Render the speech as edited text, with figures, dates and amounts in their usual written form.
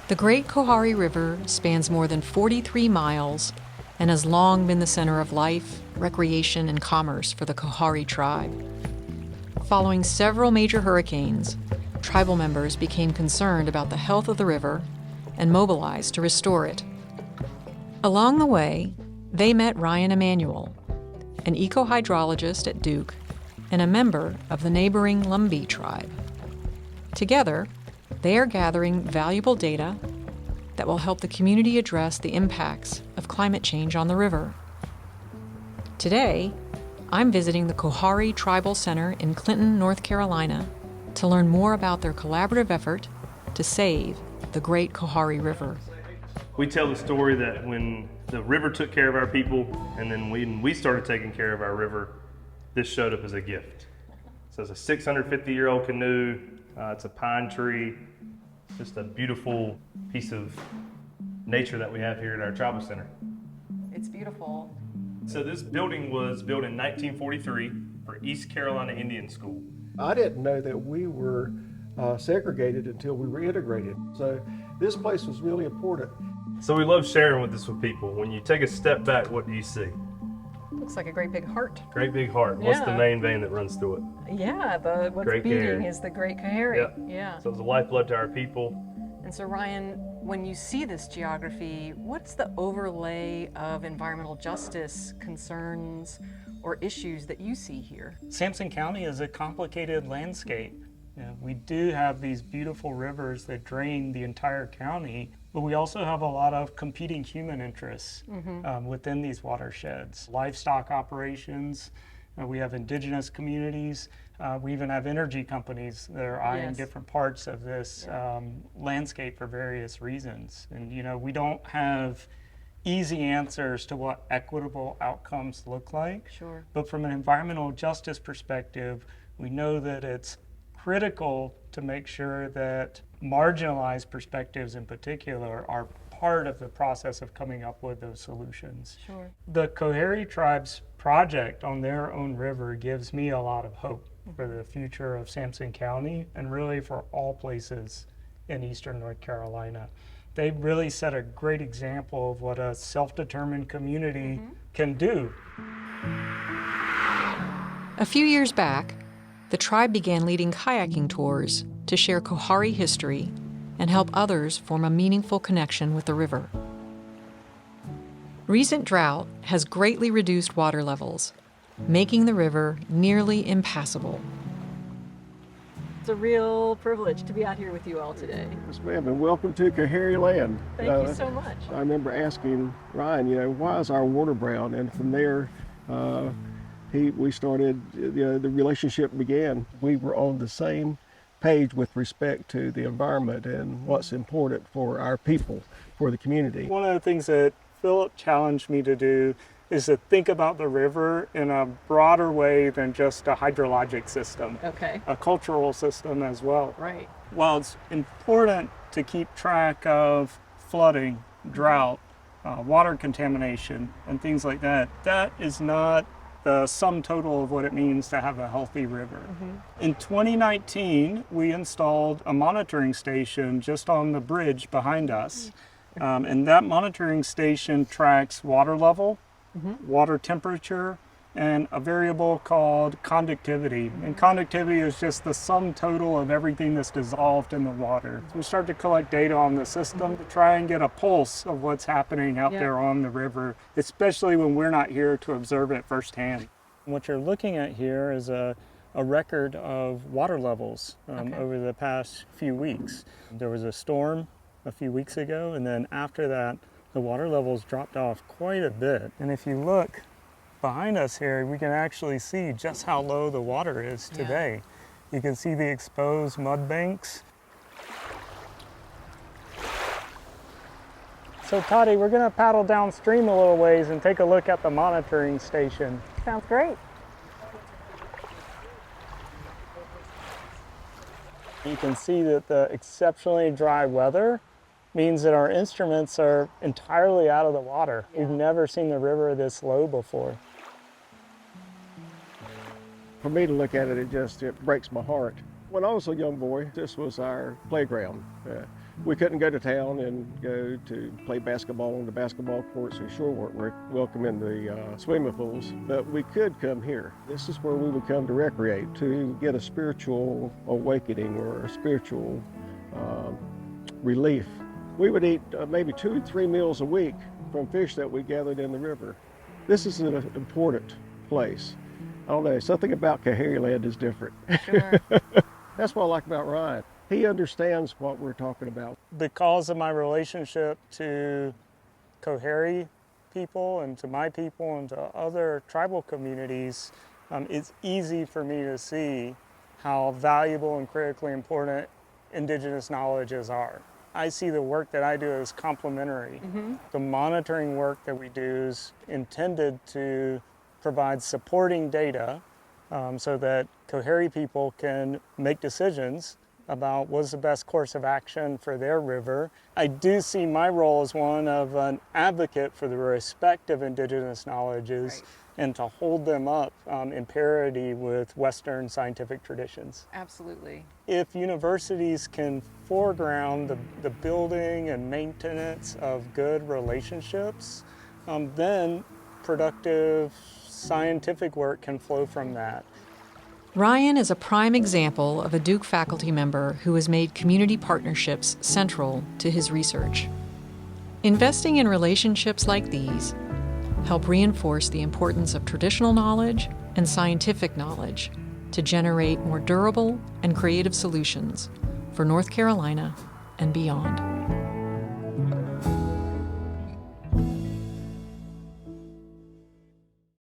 The Great Coharie River spans more than 43 miles and has long been the center of life, recreation, and commerce for the Coharie tribe. Following several major hurricanes, tribal members became concerned about the health of the river and mobilized to restore it. Along the way, they met Ryan Emanuel, an eco-hydrologist at Duke and a member of the neighboring Lumbee tribe. Together, they are gathering valuable data that will help the community address the impacts of climate change on the river. Today, I'm visiting the Coharie Tribal Center in Clinton, North Carolina, to learn more about their collaborative effort to save the Great Coharie River. We tell the story that when the river took care of our people, and then when we started taking care of our river, this showed up as a gift. So it's a 650-year-old canoe. It's a pine tree. Just a beautiful piece of nature that we have here at our tribal center. It's beautiful. So this building was built in 1943 for East Carolina Indian School. I didn't know that we were segregated until we were integrated. So this place was really important. So we love sharing this with people. When you take a step back, what do you see? Looks like a great big heart. Great big heart. Yeah. What's the main vein that runs through it? Yeah, what's Great beating Coharie. is the Great Coharie. Yep. Yeah. So it's the lifeblood to our people. And so Ryan, when you see this geography, what's the overlay of environmental justice concerns or issues that you see here? Sampson County is a complicated landscape. You know, we do have these beautiful rivers that drain the entire county, but we also have a lot of competing human interests within these watersheds. Livestock operations, we have indigenous communities, we even have energy companies that are eyeing different parts of this landscape for various reasons. And you know, we don't have easy answers to what equitable outcomes look like. Sure. But from an environmental justice perspective, we know that it's critical to make sure that marginalized perspectives in particular are part of the process of coming up with those solutions. Sure. The Coharie tribe's project on their own river gives me a lot of hope for the future of Sampson County and really for all places in eastern North Carolina. They really set a great example of what a self-determined community can do. A few years back, the tribe began leading kayaking tours to share Coharie history and help others form a meaningful connection with the river. Recent drought has greatly reduced water levels, making the river nearly impassable. It's a real privilege to be out here with you all today. Yes, ma'am, and welcome to Coharie land. Thank you so much. I remember asking Ryan, you know, why is our water brown? And from there, we started, the relationship began. We were on the same page with respect to the environment and what's important for our people, for the community. One of the things that Philip challenged me to do is to think about the river in a broader way than just a hydrologic system. Okay. A cultural system as well. Right. While it's important to keep track of flooding, drought, water contamination, and things like that, that is not the sum total of what it means to have a healthy river. In 2019, we installed a monitoring station just on the bridge behind us. And that monitoring station tracks water level, water temperature, and a variable called conductivity. And conductivity is just the sum total of everything that's dissolved in the water. So we start to collect data on the system to try and get a pulse of what's happening out there on the river, especially when we're not here to observe it firsthand. What you're looking at here is a record of water levels over the past few weeks. There was a storm a few weeks ago, and then after that, the water levels dropped off quite a bit. And if you look behind us here, we can actually see just how low the water is today. You can see the exposed mud banks. So Toddy, we're gonna paddle downstream a little ways and take a look at the monitoring station. Sounds great. You can see that the exceptionally dry weather means that our instruments are entirely out of the water. We've never seen the river this low before. For me to look at it, it breaks my heart. When I was a young boy, this was our playground. We couldn't go to town and go to play basketball on the basketball courts. We sure weren't welcome in the swimming pools, but we could come here. This is where we would come to recreate, to get a spiritual awakening or a spiritual relief. We would eat maybe 2 to 3 meals a week from fish that we gathered in the river. This is an important place. I don't know, something about Coharie land is different. Sure. That's what I like about Ryan. He understands what we're talking about. Because of my relationship to Coharie people and to my people and to other tribal communities, it's easy for me to see how valuable and critically important indigenous knowledges are. I see the work that I do as complementary. The monitoring work that we do is intended to provide supporting data so that Coharie people can make decisions about what's the best course of action for their river. I do see my role as one of an advocate for the respect of indigenous knowledges and to hold them up in parity with Western scientific traditions. Absolutely. If universities can foreground the building and maintenance of good relationships, then productive scientific work can flow from that. Ryan is a prime example of a Duke faculty member who has made community partnerships central to his research. Investing in relationships like these help reinforce the importance of traditional knowledge and scientific knowledge to generate more durable and creative solutions for North Carolina and beyond.